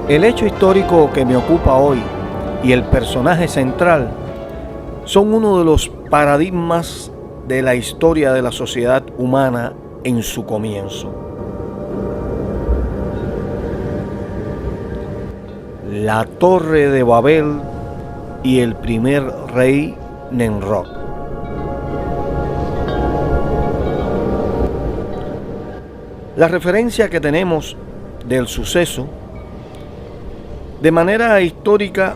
El hecho histórico que me ocupa hoy y el personaje central son uno de los paradigmas de la historia de la sociedad humana en su comienzo. La Torre de Babel y el primer rey Nimrod. La referencia que tenemos del suceso de manera histórica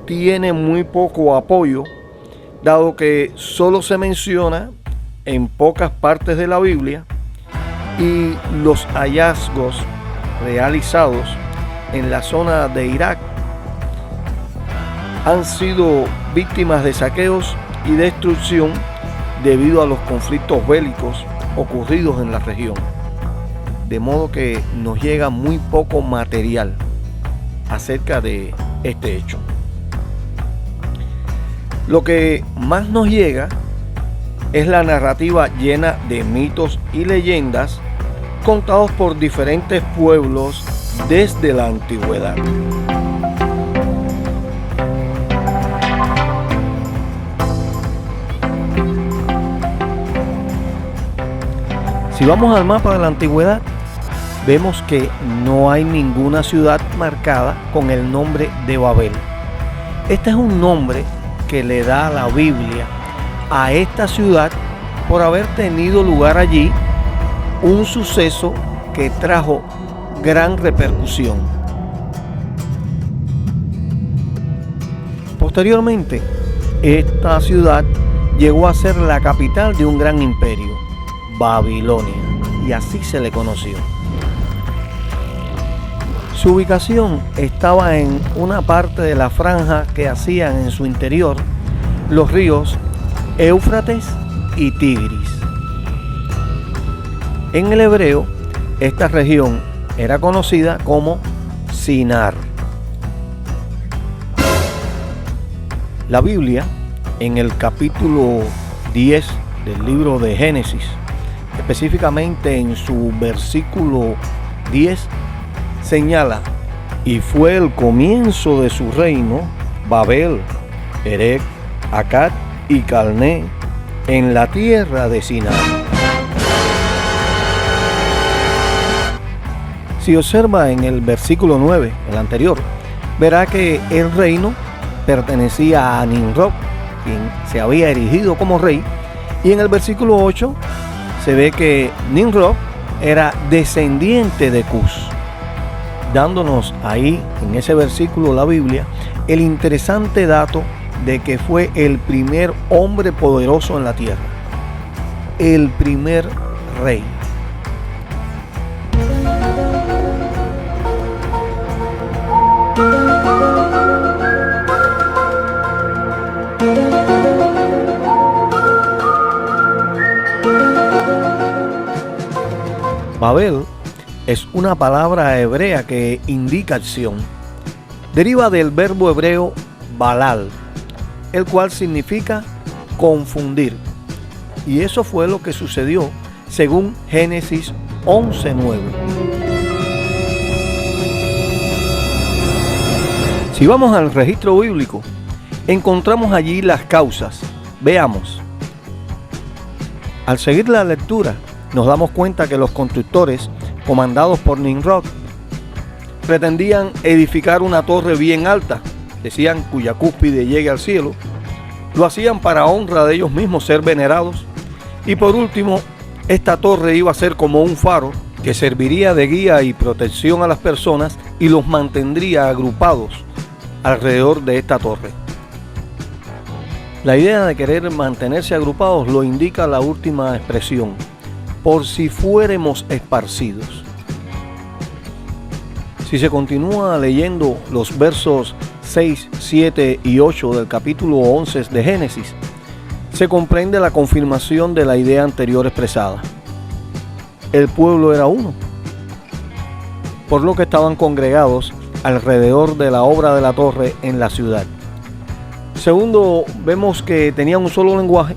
tiene muy poco apoyo, dado que solo se menciona en pocas partes de la Biblia y los hallazgos realizados en la zona de Irak han sido víctimas de saqueos y destrucción debido a los conflictos bélicos ocurridos en la región. De modo que nos llega muy poco material acerca de este hecho. Lo que más nos llega es la narrativa llena de mitos y leyendas contados por diferentes pueblos desde la antigüedad. Si vamos al mapa de la antigüedad, vemos que no hay ninguna ciudad marcada con el nombre de Babel. Este es un nombre que le da la Biblia a esta ciudad por haber tenido lugar allí un suceso que trajo gran repercusión. Posteriormente, esta ciudad llegó a ser la capital de un gran imperio, Babilonia, y así se le conoció. Su ubicación estaba en una parte de la franja que hacían en su interior los ríos Éufrates y Tigris. En el hebreo, esta región era conocida como Sinar. La Biblia, en el capítulo 10 del libro de Génesis, específicamente en su versículo 10, señala: y fue el comienzo de su reino Babel, Erec, Accad y Calné en la tierra de Sinar. Si observa en el versículo 9, el anterior, verá que el reino pertenecía a Nimrod, quien se había erigido como rey, y en el versículo 8 se ve que Nimrod era descendiente de Cus, dándonos ahí en ese versículo la Biblia el interesante dato de que fue el primer hombre poderoso en la tierra, el primer rey. Babel es una palabra hebrea que indica acción. Deriva del verbo hebreo balal, el cual significa confundir. Y eso fue lo que sucedió según Génesis 11:9. Si vamos al registro bíblico, encontramos allí las causas. Veamos. Al seguir la lectura, nos damos cuenta que los constructores, comandados por Nimrod, pretendían edificar una torre bien alta, decían cuya cúspide llegue al cielo. Lo hacían para honra de ellos mismos ser venerados. Y por último, esta torre iba a ser como un faro que serviría de guía y protección a las personas y los mantendría agrupados alrededor de esta torre. La idea de querer mantenerse agrupados lo indica la última expresión: por si fuéramos esparcidos. Si se continúa leyendo los versos 6, 7 y 8 del capítulo 11 de Génesis, se comprende la confirmación de la idea anterior expresada. El pueblo era uno, por lo que estaban congregados alrededor de la obra de la torre en la ciudad. Segundo, vemos que tenían un solo lenguaje,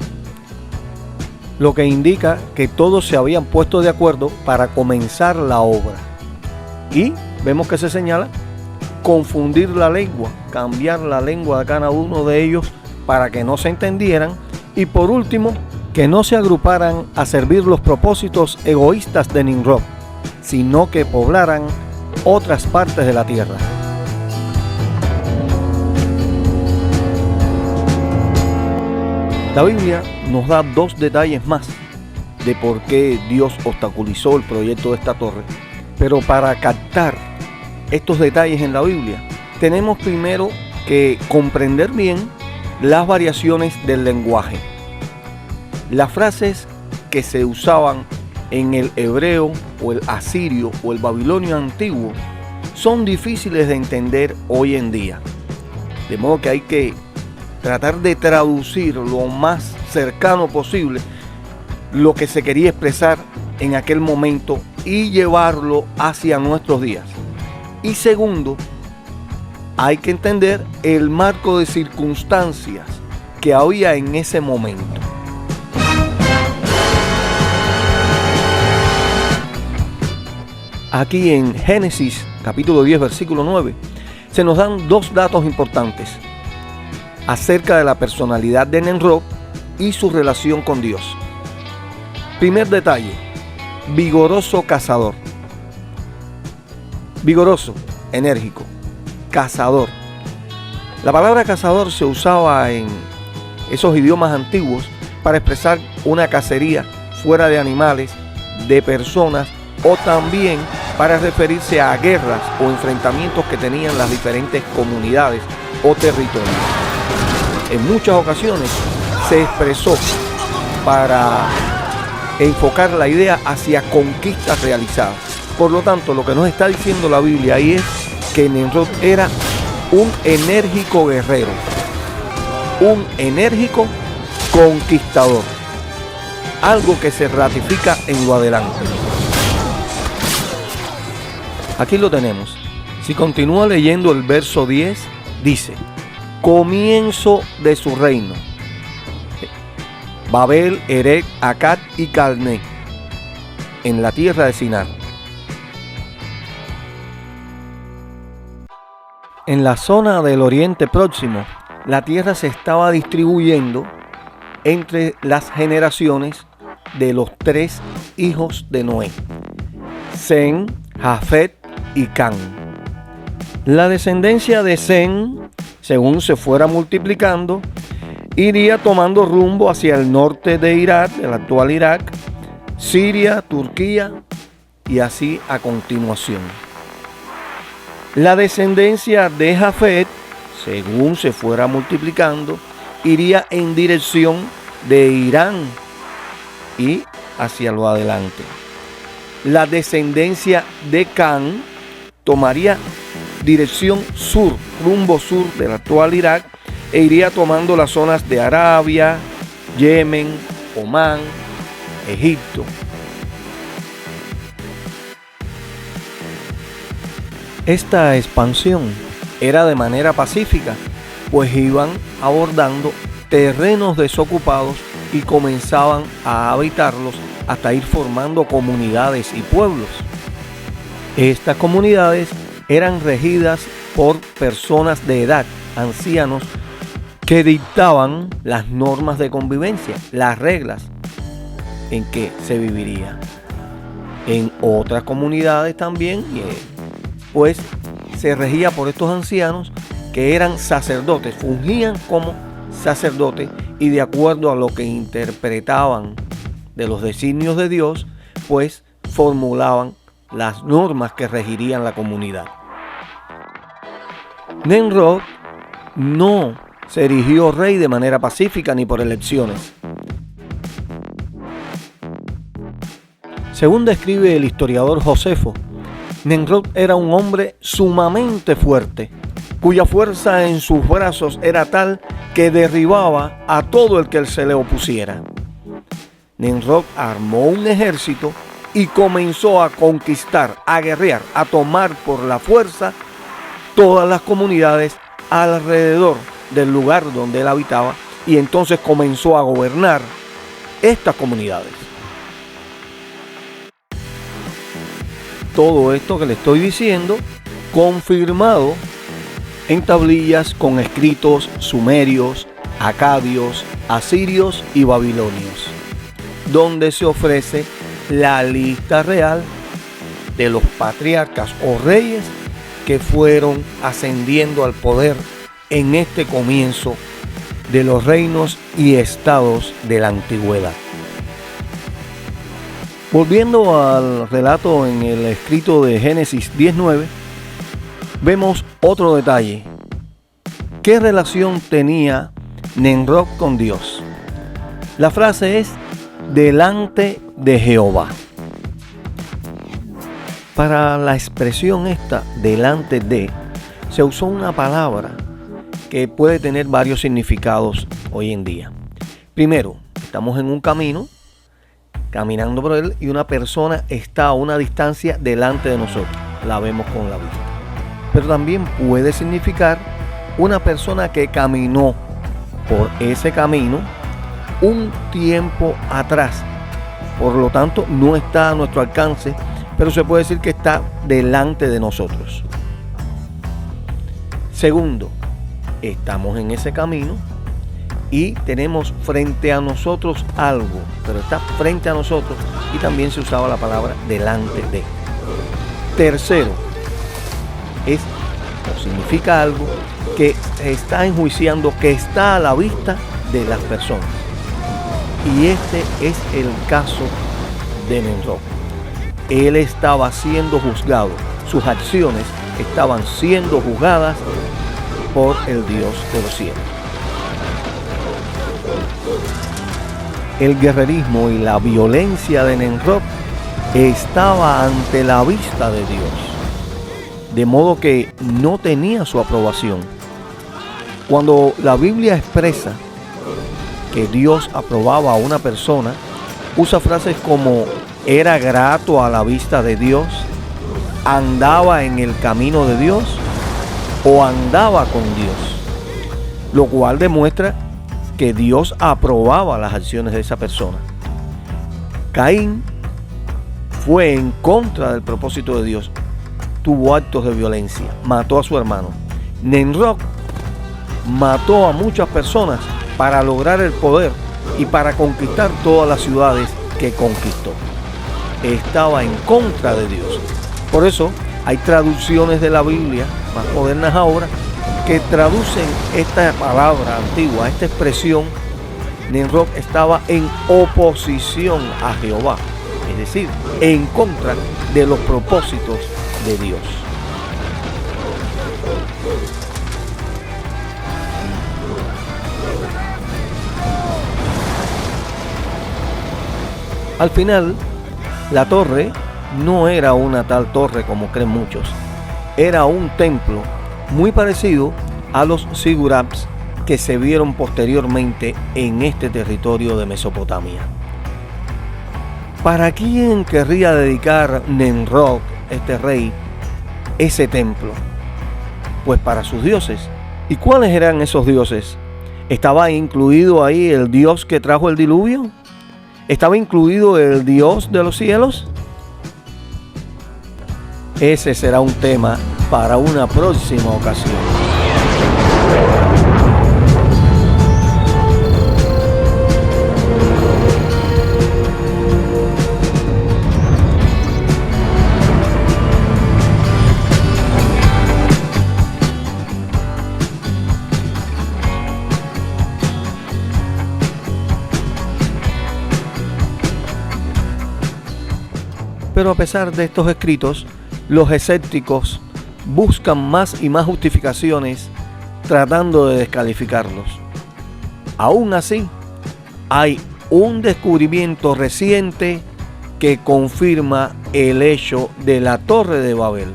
lo que indica que todos se habían puesto de acuerdo para comenzar la obra. Y vemos que se señala confundir la lengua, cambiar la lengua de cada uno de ellos para que no se entendieran, y por último, que no se agruparan a servir los propósitos egoístas de Nimrod, sino que poblaran otras partes de la tierra. La Biblia nos da 2 detalles más de por qué Dios obstaculizó el proyecto de esta torre. Pero para captar estos detalles en la Biblia, tenemos primero que comprender bien las variaciones del lenguaje. Las frases que se usaban en el hebreo o el asirio o el babilonio antiguo son difíciles de entender hoy en día. De modo que hay que tratar de traducir lo más cercano posible lo que se quería expresar en aquel momento y llevarlo hacia nuestros días. Y segundo, hay que entender el marco de circunstancias que había en ese momento. Aquí en Génesis capítulo 10 versículo 9 se nos dan 2 datos importantes acerca de la personalidad de Nimrod y su relación con Dios. Primer detalle: vigoroso cazador. Vigoroso, enérgico, cazador. La palabra cazador se usaba en esos idiomas antiguos para expresar una cacería fuera de animales, de personas, o también para referirse a guerras o enfrentamientos que tenían las diferentes comunidades o territorios. En muchas ocasiones se expresó para enfocar la idea hacia conquistas realizadas. Por lo tanto, lo que nos está diciendo la Biblia ahí es que Nimrod era un enérgico guerrero, un enérgico conquistador, algo que se ratifica en lo adelante. Aquí lo tenemos. Si continúa leyendo el verso 10, dice: comienzo de su reino, Babel, Erec, Akkad y Calné, en la tierra de Sinar. En la zona del Oriente Próximo, la tierra se estaba distribuyendo entre las generaciones de los 3 hijos de Noé: Sem, Jafet y Can. La descendencia de Sem, según se fuera multiplicando, iría tomando rumbo hacia el norte de Irak, el actual Irak, Siria, Turquía y así a continuación. La descendencia de Jafet, según se fuera multiplicando, iría en dirección de Irán y hacia lo adelante. La descendencia de Can tomaría dirección sur, rumbo sur del actual Irak, e iría tomando las zonas de Arabia, Yemen, Omán, Egipto. Esta expansión era de manera pacífica, pues iban abordando terrenos desocupados y comenzaban a habitarlos hasta ir formando comunidades y pueblos. Estas comunidades eran regidas por personas de edad, ancianos, que dictaban las normas de convivencia, las reglas en que se viviría. En otras comunidades también, pues se regía por estos ancianos que eran sacerdotes, fungían como sacerdotes y de acuerdo a lo que interpretaban de los designios de Dios, pues formulaban las normas que regirían la comunidad. Nimrod no se erigió rey de manera pacífica ni por elecciones. Según describe el historiador Josefo, Nimrod era un hombre sumamente fuerte, cuya fuerza en sus brazos era tal que derribaba a todo el que se le opusiera. Nimrod armó un ejército y comenzó a conquistar, a guerrear, a tomar por la fuerza todas las comunidades alrededor del lugar donde él habitaba, y entonces comenzó a gobernar estas comunidades. Todo esto que le estoy diciendo, confirmado en tablillas con escritos sumerios, acadios, asirios y babilonios, donde se ofrece la lista real de los patriarcas o reyes que fueron ascendiendo al poder en este comienzo de los reinos y estados de la antigüedad. Volviendo al relato en el escrito de Génesis 10:9, vemos otro detalle. ¿Qué relación tenía Nimrod con Dios? La frase es delante de Jehová. Para la expresión esta, delante de, se usó una palabra que puede tener varios significados hoy en día. Primero, estamos en un camino, caminando por él, y una persona está a una distancia delante de nosotros. La vemos con la vista. Pero también puede significar una persona que caminó por ese camino un tiempo atrás. Por lo tanto, no está a nuestro alcance, pero se puede decir que está delante de nosotros. Segundo, estamos en ese camino y tenemos frente a nosotros algo, pero está frente a nosotros, y también se usaba la palabra delante de. Tercero, es o significa algo que está enjuiciando, que está a la vista de las personas. Y este es el caso de Nimrod. Él estaba siendo juzgado, sus acciones estaban siendo juzgadas por el Dios de los cielos. El guerrerismo y la violencia de Nimrod estaba ante la vista de Dios, de modo que no tenía su aprobación. Cuando la Biblia expresa que Dios aprobaba a una persona, usa frases como era grato a la vista de Dios, andaba en el camino de Dios o andaba con Dios, lo cual demuestra que Dios aprobaba las acciones de esa persona. Caín fue en contra del propósito de Dios, tuvo actos de violencia, mató a su hermano. Nimrod mató a muchas personas para lograr el poder y para conquistar todas las ciudades que conquistó. Estaba en contra de Dios. Por eso hay traducciones de la Biblia más modernas ahora que traducen esta palabra antigua, esta expresión. Nimrod estaba en oposición a Jehová, es decir, en contra de los propósitos de Dios. Al final, la torre no era una tal torre como creen muchos. Era un templo muy parecido a los zigurats que se vieron posteriormente en este territorio de Mesopotamia. ¿Para quién querría dedicar Nimrod, este rey, ese templo? Pues para sus dioses. ¿Y cuáles eran esos dioses? ¿Estaba incluido ahí el dios que trajo el diluvio? ¿Estaba incluido el Dios de los cielos? Ese será un tema para una próxima ocasión. Pero a pesar de estos escritos, los escépticos buscan más y más justificaciones tratando de descalificarlos. Aún así, hay un descubrimiento reciente que confirma el hecho de la Torre de Babel.